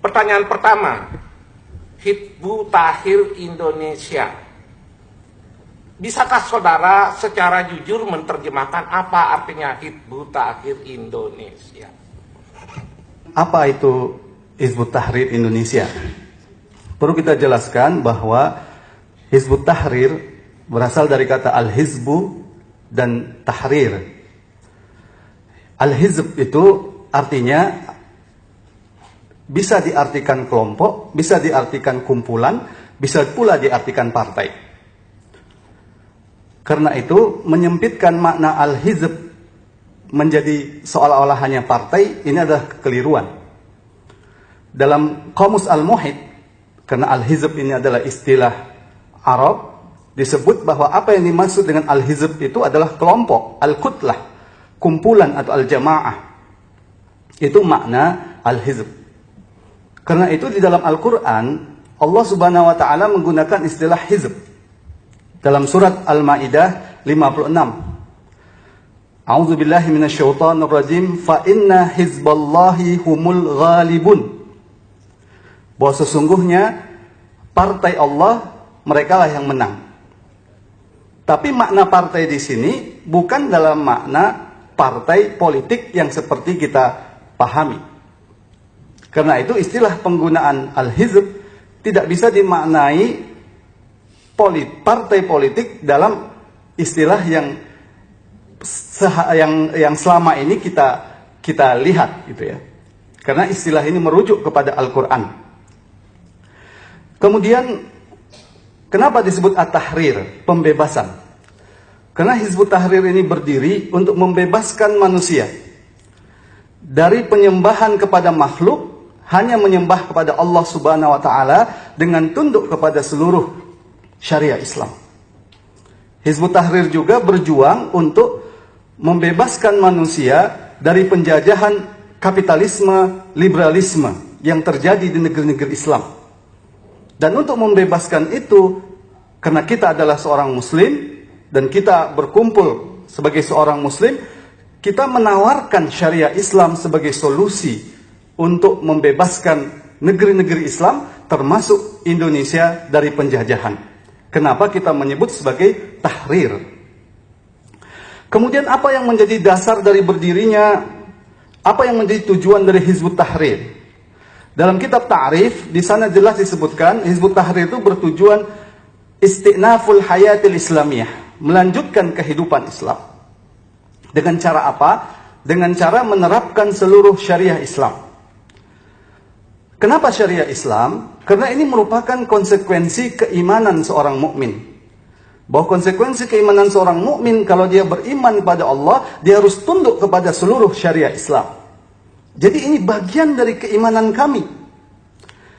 Pertanyaan pertama, Hizbut Tahrir Indonesia. Bisakah saudara secara jujur menerjemahkan apa artinya Hizbut Tahrir Indonesia? Apa itu Hizbut Tahrir Indonesia? Perlu kita jelaskan bahwa Hizbut Tahrir berasal dari kata al-hizbu dan tahrir. Al-hizb itu artinya bisa diartikan kelompok, bisa diartikan kumpulan, bisa pula diartikan partai. Karena itu menyempitkan makna al-hizb menjadi seolah-olah hanya partai, ini adalah kekeliruan. Dalam Qamus Al-Muhit, karena al-hizb ini adalah istilah Arab, disebut bahwa apa yang dimaksud dengan al-hizb itu adalah kelompok, al-kutlah, kumpulan atau al-jamaah. Itu makna al-hizb. Karena itu di dalam Al-Quran, Allah Subhanahu wa Ta'ala menggunakan istilah hizb. Dalam surat Al-Ma'idah 56. A'udzu billahi minasyaitonir rajim, fa inna hizballahi humul ghalibun. Bahwa sesungguhnya partai Allah merekalah yang menang. Tapi makna partai di sini bukan dalam makna partai politik yang seperti kita pahami. Karena itu istilah penggunaan al-hizb tidak bisa dimaknai partai politik dalam istilah yang selama ini kita lihat gitu ya. Karena istilah ini merujuk kepada Al-Qur'an. Kemudian kenapa disebut at-tahrir, pembebasan? Karena Hizbut Tahrir ini berdiri untuk membebaskan manusia dari penyembahan kepada makhluk, hanya menyembah kepada Allah Subhanahu wa Ta'ala dengan tunduk kepada seluruh syariah Islam. Hizbut Tahrir juga berjuang untuk membebaskan manusia dari penjajahan kapitalisme, liberalisme yang terjadi di negeri-negeri Islam. Dan untuk membebaskan itu, karena kita adalah seorang muslim dan kita berkumpul sebagai seorang muslim, kita menawarkan syariah Islam sebagai solusi untuk membebaskan negeri-negeri Islam termasuk Indonesia dari penjajahan. Kenapa kita menyebut sebagai tahrir? Kemudian apa yang menjadi dasar dari berdirinya, apa yang menjadi tujuan dari Hizbut Tahrir? Dalam kitab Ta'rif, di sana jelas disebutkan Hizbut Tahrir itu bertujuan isti'naful hayatil islamiyah, melanjutkan kehidupan Islam. Dengan cara apa? Dengan cara menerapkan seluruh syariah Islam. Kenapa syariah Islam? Karena ini merupakan konsekuensi keimanan seorang mukmin. Bahwa konsekuensi keimanan seorang mukmin kalau dia beriman kepada Allah, dia harus tunduk kepada seluruh syariah Islam. Jadi ini bagian dari keimanan kami.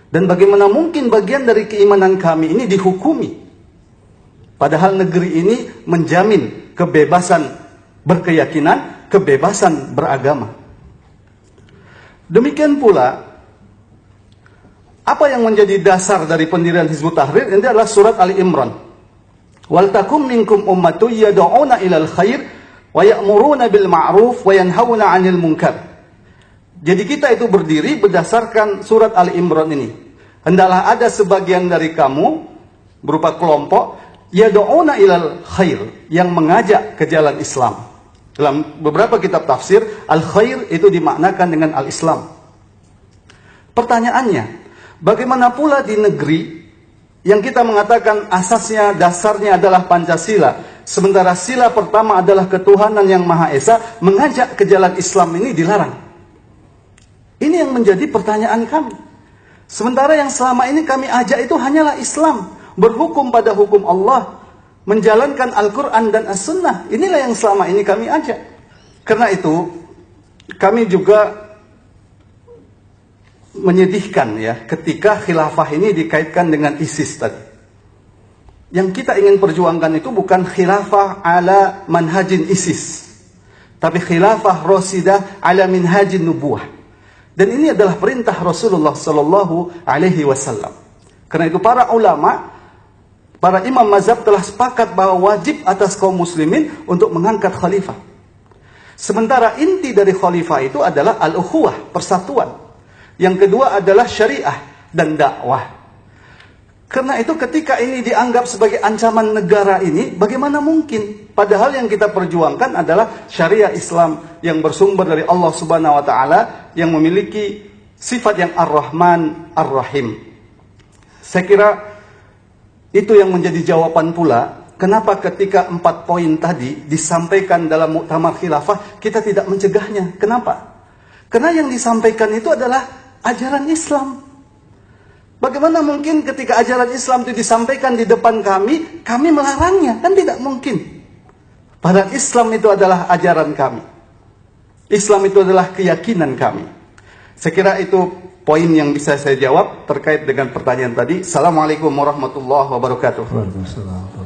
Dan bagaimana mungkin bagian dari keimanan kami ini dihukumi? Padahal negeri ini menjamin kebebasan berkeyakinan, kebebasan beragama. Demikian pula, apa yang menjadi dasar dari pendirian Hizbut Tahrir? Ini adalah surat Ali Imran. Wal takum minkum ummatun yad'una ilal khair wa ya'muruna bil ma'ruf wa yanhauna 'anil munkar. Jadi kita itu berdiri berdasarkan surat Ali Imran ini. Hendaklah ada sebagian dari kamu berupa kelompok yad'una ilal khair, yang mengajak ke jalan Islam. Dalam beberapa kitab tafsir, al-khair itu dimaknakan dengan al-Islam. Pertanyaannya, bagaimana pula di negeri yang kita mengatakan asasnya, dasarnya adalah Pancasila, sementara sila pertama adalah ketuhanan yang Maha Esa, mengajak ke jalan Islam ini dilarang? Ini yang menjadi pertanyaan kami. Sementara yang selama ini kami ajak itu hanyalah Islam, berhukum pada hukum Allah, menjalankan Al-Quran dan As-Sunnah. Inilah yang selama ini kami ajak. Karena itu, kami juga menyedihkan ya ketika khilafah ini dikaitkan dengan ISIS tadi. Yang kita ingin perjuangkan itu bukan khilafah ala manhajin ISIS, tapi khilafah rasidah ala minhajin nubuwah. Dan ini adalah perintah Rasulullah sallallahu alaihi wasallam. Karena itu para ulama, para imam mazhab telah sepakat bahwa wajib atas kaum muslimin untuk mengangkat khalifah. Sementara inti dari khalifah itu adalah al-ukhuwah, persatuan. Yang kedua adalah syariah dan dakwah. Karena itu ketika ini dianggap sebagai ancaman negara ini, bagaimana mungkin? Padahal yang kita perjuangkan adalah syariah Islam yang bersumber dari Allah Subhanahu wa taala yang memiliki sifat yang Ar-Rahman Ar-Rahim. Saya kira itu yang menjadi jawaban pula kenapa ketika 4 poin tadi disampaikan dalam Muktamar Khilafah kita tidak mencegahnya. Kenapa? Karena yang disampaikan itu adalah ajaran Islam. Bagaimana mungkin ketika ajaran Islam itu disampaikan di depan kami melarangnya? Kan tidak mungkin. Padahal Islam itu adalah ajaran kami. Islam itu adalah keyakinan kami. Saya kira itu poin yang bisa saya jawab terkait dengan pertanyaan tadi. Assalamualaikum warahmatullahi wabarakatuh. Waalaikumsalam.